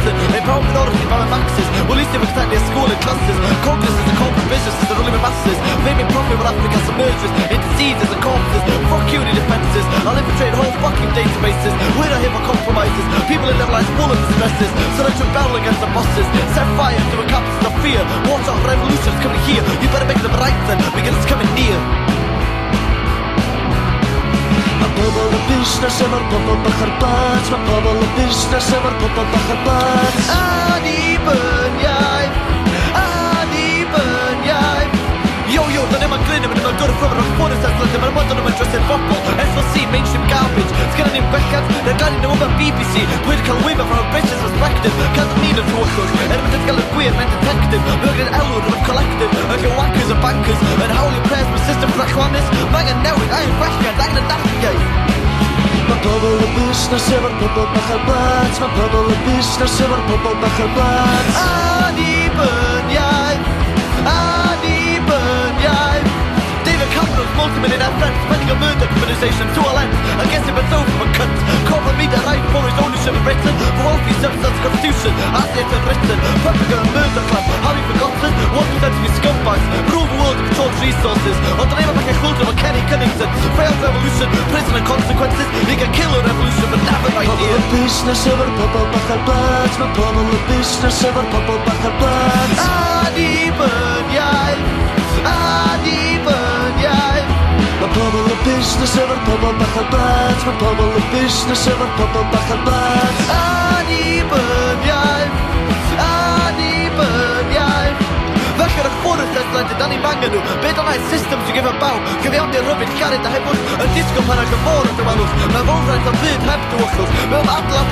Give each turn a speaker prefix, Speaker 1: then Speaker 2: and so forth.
Speaker 1: Britain. They probably know that by maxes. Well, at least they were starting their school in classes. Congresses and corporate businesses are running with masses. Making profit while Africa submerges in diseases and corpses. Fuck you, the defences. I'll infiltrate whole fucking databases. We're not here for compromises. People in their lives full of stresses. So they should battle against the bosses. Set fire to a campus of fear. Watch out, revolution's coming here. You better make them right then, because it's coming near.
Speaker 2: Pobl y busnes efo'r pobl bach ar blat. Mae pobl y busnes efo'r pobl bach ar blat.
Speaker 1: Annibyniaeth, annibyniaeth. Yo, dan ddim yn glyn, ddim yn gwrdd rhywbeth o'r ffwrdd as ledyn, mae'n mod yn ymwneud dros e'r bobl. SLC, mainstream garbage, sgan ni'n bechad, neu glad nhw o'r BBC. Pwy'n cael wyma from a business perspective, cael nhw'n ni'n ymwchwch, mae'n dweud gael y gwir, mae'n detective. Mae'n gwneud elwr yn collective, yn cael wankers a bankers, yn hawlio pres mewn system ffrachwanus. Mae'n gan newid, a'n bechad, a'n nathgaeth.
Speaker 2: Mae pobl y busnes efo'r pobl bach ar blat. Mae pobl y busnes efo'r pobl bach ar blat.
Speaker 1: Annibyniaeth, annibyniaeth. David Cameron's multi-millionaire friend spending a murder communization to a length. I guess if it's over for cunt. Corporate media right for his ownership of Britain. For wealthy substance constitution, as it is written. Perpetrator and murder club, have you forgotten? 1% of his scumbags rule the world and control resources. On the name of like a children of Kenny Cunnington. Failed revolution, prison and consequences. You can kill a revolution but never right here.
Speaker 2: Pobl y busnes efo'r pobl bach ar blat. Mae pobl y busnes efo'r pobl bach ar blat.
Speaker 1: Annibyniaeth, annibyniaeth.
Speaker 2: Mae pobl y busnes efo'r pobl bach ar blat. Mae pobl y busnes efo'r pobl bach ar blat.
Speaker 1: Annibyniaeth, annibyniaeth. Felly'r ffwrdd as ledyn, da ni'n angen nhw. Beth o'n aeth systems you give a bow. Cyfiawnder rhyfyd cared a hebwch. Yn disgo pan ag y fôr yn dywelwch. Mae fawrraeth o'n byd heb dywchwch. Mewn adeilad